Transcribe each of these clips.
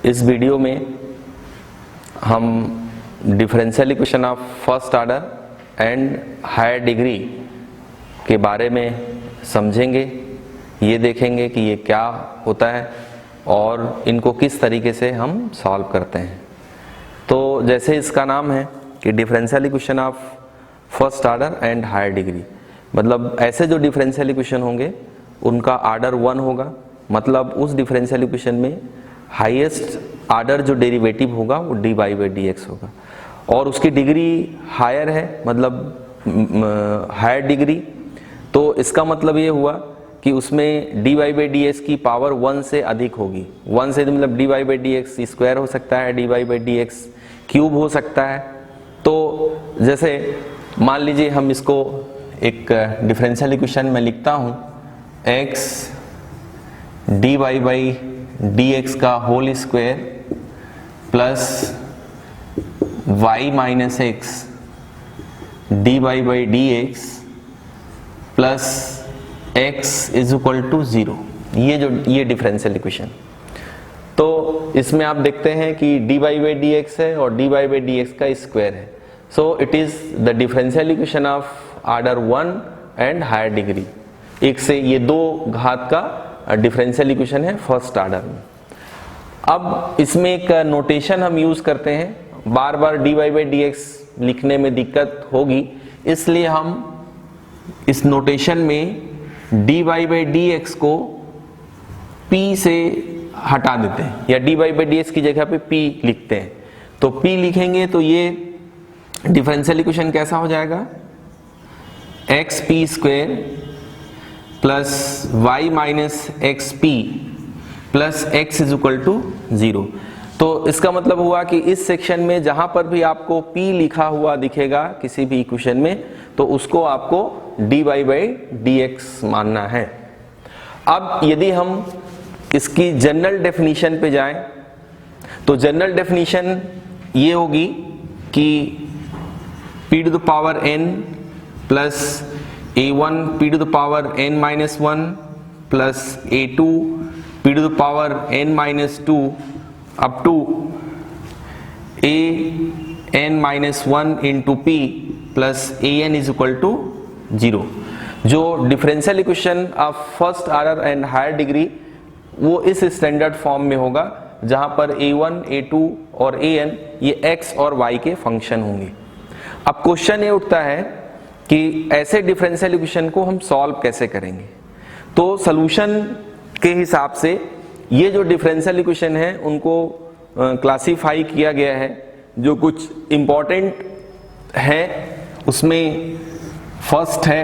इस वीडियो में हम differential equation of first order and higher degree के बारे में समझेंगे। ये देखेंगे कि ये क्या होता है और इनको किस तरीके से हम सॉल्व करते हैं। तो जैसे इसका नाम है कि differential equation of first order and higher degree, मतलब ऐसे जो डिफरेंशियल इक्वेशन होंगे उनका ऑर्डर 1 होगा, मतलब उस डिफरेंशियल इक्वेशन में हाईएस्ट ऑर्डर जो डेरिवेटिव होगा वो dy बाई डी एक्स होगा और उसकी डिग्री हायर है, मतलब हायर डिग्री। तो इसका मतलब ये हुआ कि उसमें dy बाई डी एक्स की पावर 1 से अधिक होगी। 1 से मतलब dy by D x square हो सकता है, dy by D x cube हो सकता है। तो जैसे मान लीजिए हम इसको एक डिफरेंशियल इक्वेशन में लिखता हूँ, x dy by D x का whole square plus y minus X dy by D X plus x is equal to 0। ये डिफरेंशियल इक्वेशन। तो इसमें आप देखते हैं कि dy बाई डी एक्स है और dy बाई डी एक्स का स्क्वायर है। So it is the differential equation of order 1 and higher degree. एक से ये 2 घात का डिफरेंशियल इक्वेशन है फर्स्ट ऑर्डर में। अब इसमें एक नोटेशन हम यूज करते हैं, बार बार dy बाई डी एक्स लिखने में दिक्कत होगी, इसलिए हम इस नोटेशन में dy बाई डी एक्स को p से हटा देते हैं या dy बाई डी एक्स की जगह पे p लिखते हैं। तो p लिखेंगे तो ये डिफरेंशियल इक्वेशन कैसा हो जाएगा, x p square plus y minus x p plus x is equal to 0। तो इसका मतलब हुआ कि इस सेक्शन में जहां पर भी आपको p लिखा हुआ दिखेगा किसी भी इक्वेशन में, तो उसको आपको dy बाई डी एक्स मानना है। अब यदि हम इसकी जनरल डेफिनेशन पे जाएं तो जनरल डेफिनेशन ये होगी कि p to the power n plus a1 p to the power n minus 1 plus a2 p to the power n minus 2 up to a n minus 1 into p plus a n is equal to 0। जो differential equation of first order and higher degree वो इस standard form में होगा जहां पर a1, a2 और an ये x और y के फंक्शन होंगे। अब क्वेश्चन ये उठता है कि ऐसे डिफरेंशियल इक्वेशन को हम सॉल्व कैसे करेंगे। तो सॉल्यूशन के हिसाब से ये जो डिफरेंशियल इक्वेशन है उनको क्लासिफाई किया गया है। जो कुछ इंपॉर्टेंट है उसमें फर्स्ट है,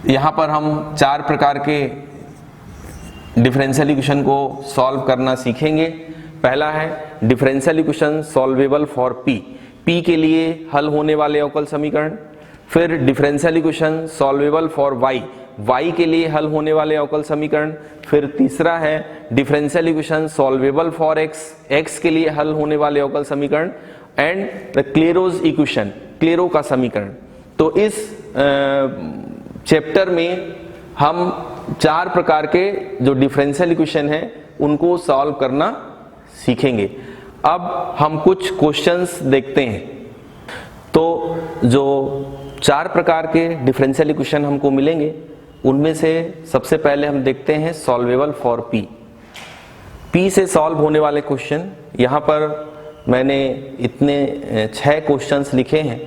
यहां पर हम 4 प्रकार के डिफरेंशियल इक्वेशन को सॉल्व करना सीखेंगे। पहला है differential equation solvable for p के लिए हल होने वाले अवकल समीकरण। फिर differential equation solvable for y के लिए हल होने वाले अवकल समीकरण। फिर तीसरा है differential equation solvable for x के लिए हल होने वाले अवकल समीकरण and the Clairaut's equation, Clairaut का समीकरण। तो इस चैप्टर में हम 4 प्रकार के जो डिफरेंशियल इक्वेशन है उनको सॉल्व करना सीखेंगे। अब हम कुछ क्वेश्चंस देखते हैं। तो जो 4 प्रकार के डिफरेंशियल इक्वेशन हमको मिलेंगे उनमें से सबसे पहले हम देखते हैं सॉल्वेबल फॉर p से सॉल्व होने वाले क्वेश्चन। यहाँ पर मैंने इतने 6 क्वेश्चंस लिखे हैं।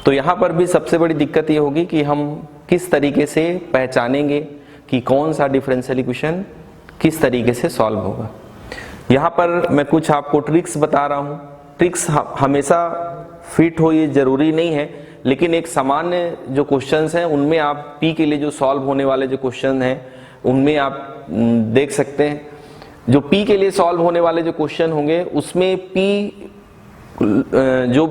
तो यहाँ पर भी सबसे बड़ी दिक्कत ये होगी कि हम किस तरीके से पहचानेंगे कि कौन सा डिफरेंशियल इक्वेशन किस तरीके से सॉल्व होगा। यहाँ पर मैं कुछ आपको ट्रिक्स बता रहा हूँ। ट्रिक्स हमेशा फिट हो ये जरूरी नहीं है, लेकिन एक सामान्य जो क्वेश्चंस हैं उनमें आप p के लिए जो सॉल्व होने वाले जो क्वेश्चन हैं उनमें आप देख सकते हैं। जो p के लिए सॉल्व होने वाले जो क्वेश्चन होंगे उसमें p जो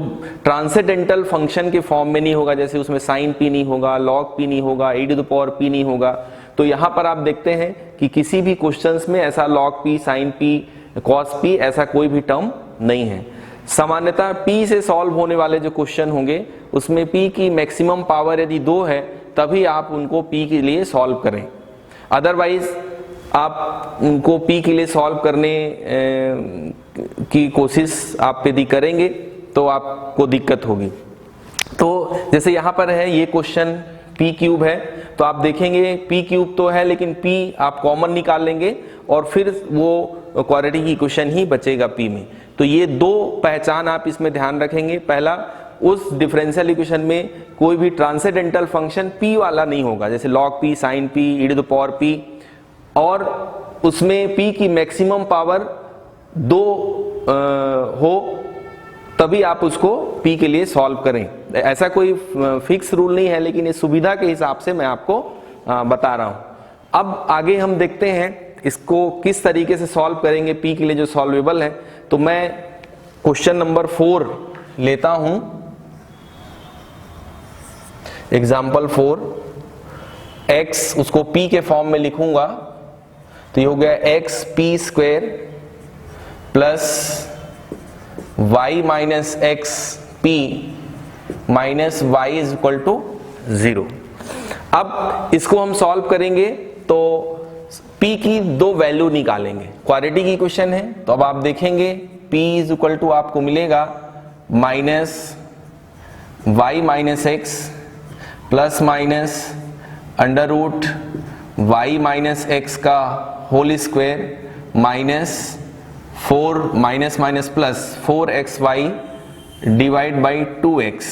ट्रांसेंडेंटल फंक्शन के फॉर्म में नहीं होगा, जैसे उसमें साइन p नहीं होगा, लॉग p नहीं होगा, e to the power p नहीं होगा। तो यहाँ पर आप देखते हैं कि किसी भी क्वेश्चंस में ऐसा log p, sine p, cos p ऐसा कोई भी टर्म नहीं है। सामान्यतः p से सॉल्व होने वाले जो क्वेश्चन होंगे उसमें p की मैक्सिमम पावर यदि 2 है तभी आप उनको p के लिए सॉल्व करें। अदरवाइज आप उनको p के लिए सॉल्व करने की कोशिश आप यदि करेंगे तो आपको दिक्कत होगी। तो जैसे यहाँ पर है ये क्वेश्चन p क्यूब है, तो आप देखेंगे p क्यूब तो है लेकिन p आप कॉमन निकाल लेंगे और फिर वो क्वाड्रेटिक इक्वेशन ही बचेगा p में। तो ये दो पहचान आप इसमें ध्यान रखेंगे। पहला, उस डिफरेंशियल इक्वेशन में कोई भी ट्रांसेंडेंटल फंक्शन p वाला नहीं होगा, जैसे log p, sin p, e to the power p, और उसमें p की मैक्सिमम पावर 2 हो तभी आप उसको p के लिए सॉल्व करें। ऐसा कोई फिक्स रूल नहीं है, लेकिन इस सुविधा के हिसाब से मैं आपको बता रहा हूं। अब आगे हम देखते हैं इसको किस तरीके से सॉल्व करेंगे p के लिए जो सॉल्वेबल है। तो मैं क्वेश्चन नंबर 4 लेता हूं, एग्जाम्पल 4, x उसको p के फॉर्म में लिखूंगा, तो ये हो गया x p square plus y minus x p minus y is equal to 0। अब इसको हम सॉल्व करेंगे तो p की दो वैल्यू निकालेंगे। क्वाड्रेटिक इक्वेशन है, तो अब आप देखेंगे p इज इक्वल टू आपको मिलेगा minus Y minus x plus minus under root Y minus X का whole square minus 4 minus minus plus 4xy divide by 2x।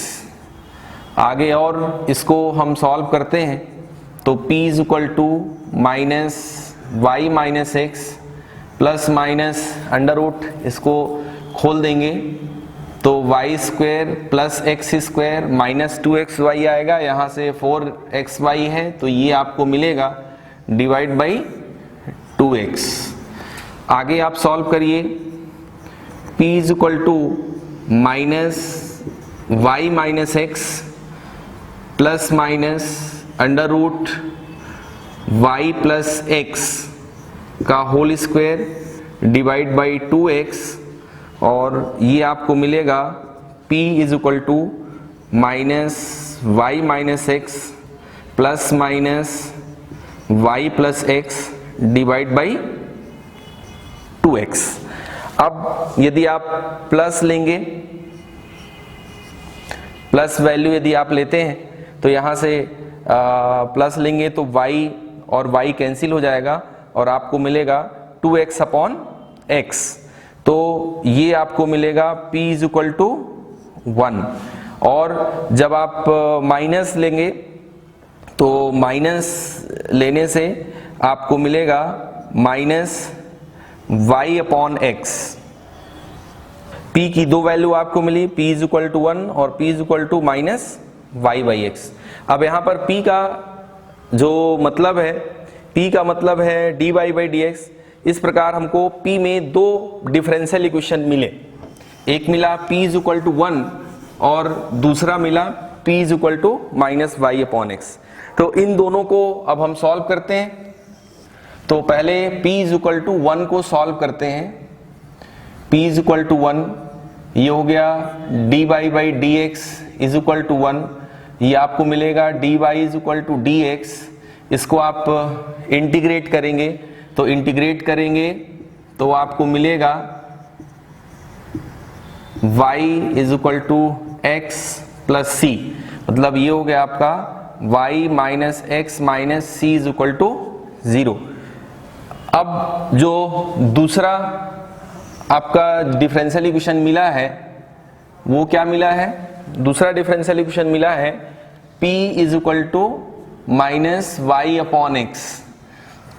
आगे और इसको हम सॉल्व करते हैं तो p is equal to minus Y minus x plus minus under root, इसको खोल देंगे तो y square plus x square minus 2xy आएगा, यहाँ से 4xy है तो ये आपको मिलेगा डिवाइड बाई 2x। आगे आप सॉल्व करिए, p is equal to minus Y minus x plus minus under root Y plus X का whole square divide by 2x, और ये आपको मिलेगा p is equal to minus Y minus x plus minus Y plus X divide by 2x। अब यदि आप plus लेंगे, plus value यदि आप लेते हैं तो यहां से प्लस लेंगे तो y और y कैंसिल हो जाएगा और आपको मिलेगा 2x अपॉन x। तो ये आपको मिलेगा p इज इक्वल टू 1। और जब आप माइनस लेंगे तो माइनस लेने से आपको मिलेगा minus y upon x. p की दो वैल्यू आपको मिली, p इज इक्वल टू 1 और p is equal to minus y by x. अब यहाँ पर p का जो मतलब है, p का मतलब है dy बाई डी एक्स। इस प्रकार हमको p में दो डिफरेंशियल इक्वेशन मिले, एक मिला p इज इक्वल टू 1 और दूसरा मिला p is equal to minus y upon x. तो इन दोनों को अब हम सॉल्व करते हैं। तो पहले p इज इक्वल टू 1 को सॉल्व करते हैं। p इज इक्वल टू 1, ये हो गया dy by D x is equal to 1, ये आपको मिलेगा dy is equal to dx। इसको आप इंटीग्रेट करेंगे, तो इंटीग्रेट करेंगे तो आपको मिलेगा y is equal to X plus C, मतलब ये हो गया आपका y minus x minus C is equal to 0। अब जो दूसरा आपका डिफरेंशियल इक्वेशन मिला है वो क्या मिला है? दूसरा डिफरेंशियल इक्वेशन मिला है p is equal to minus y upon x.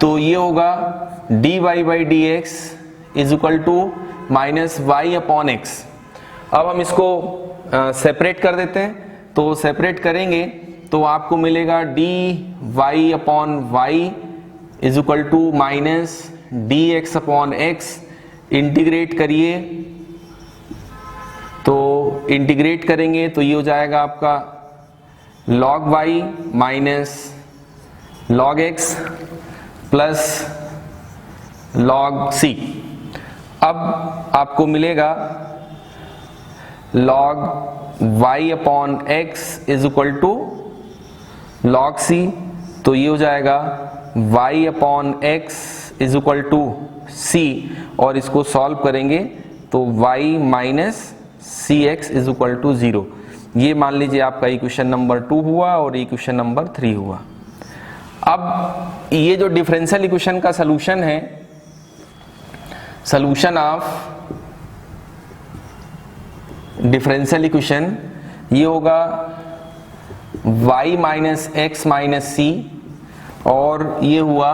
तो ये होगा dy by D x is equal to minus y upon x. अब हम इसको सेपरेट कर देते हैं, तो सेपरेट करेंगे तो आपको मिलेगा dy upon y is equal to minus d x upon x. Integrate करिए, तो इंटीग्रेट करेंगे तो ये हो जाएगा आपका log y minus log x plus log c। अब आपको मिलेगा log y upon x is equal to log c, तो ये हो जाएगा y upon x is equal to C और इसको सॉल्व करेंगे तो y minus C x is equal to 0। ये मान लीजिए आपका इक्वेशन नंबर 2 हुआ और इक्वेशन नंबर 3 हुआ। अब ये जो डिफरेंशियल इक्वेशन का सलूशन है, सलूशन ऑफ डिफरेंशियल इक्वेशन, ये होगा y minus x minus C और ये हुआ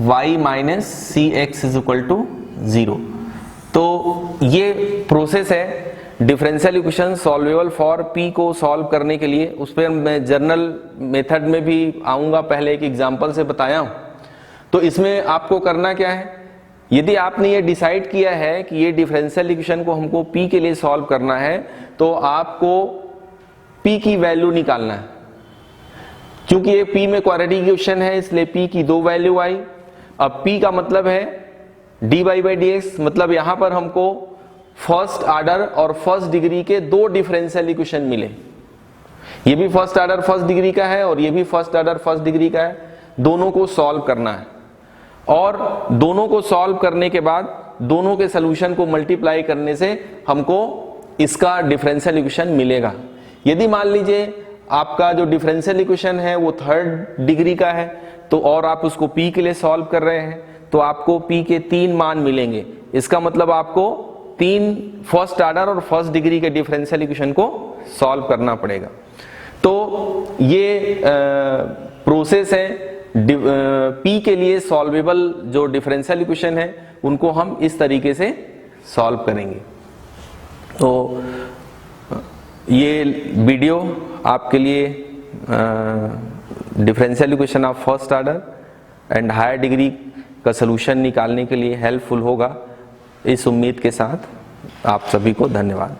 y minus C x is equal to 0। तो ये प्रोसेस है differential equation solvable for p को सॉल्व करने के लिए। उस पर मैं जर्नल मेथड में भी आऊँगा, पहले एक एग्जांपल से बताया हूँ। तो इसमें आपको करना क्या है, यदि आपने ये डिसाइड किया है कि ये डिफरेंशियल इक्वेशन को हमको p के लिए सॉल्व करना है तो आपको p की वैल्यू निकालना है। क्योंकि ये p में क्वाड्रेटिक इक्वेशन है इसलिए p की 2 वैल्यू आई। अब p का मतलब है dy बाई dx, मतलब यहां पर हमको फर्स्ट ऑर्डर और फर्स्ट डिग्री के 2 डिफरेंशियल इक्वेशन मिले। ये भी फर्स्ट ऑर्डर फर्स्ट डिग्री का है और ये भी फर्स्ट ऑर्डर फर्स्ट डिग्री का है। दोनों को सॉल्व करना है और दोनों को सॉल्व करने के बाद दोनों के सलूशन को मल्टीप्लाई करने से हमको इसका डिफरेंशियल इक्वेशन मिलेगा। यदि मान लीजिए आपका जो डिफरेंशियल इक्वेशन है वो 3rd डिग्री का है तो और आप उसको p के लिए सॉल्व कर रहे हैं तो आपको p के 3 मान मिलेंगे। इसका मतलब आपको 3 फर्स्ट ऑर्डर और फर्स्ट डिग्री के डिफरेंशियल इक्वेशन को सॉल्व करना पड़ेगा। तो ये प्रोसेस है p के लिए सॉल्वेबल जो डिफरेंशियल इक्वेशन है उनको हम इस तरीके से सॉल्व करेंगे। तो ये वीडियो आपके लिए differential equation of first order and higher degree का सलूशन निकालने के लिए हेल्पफुल होगा। इस उम्मीद के साथ आप सभी को धन्यवाद।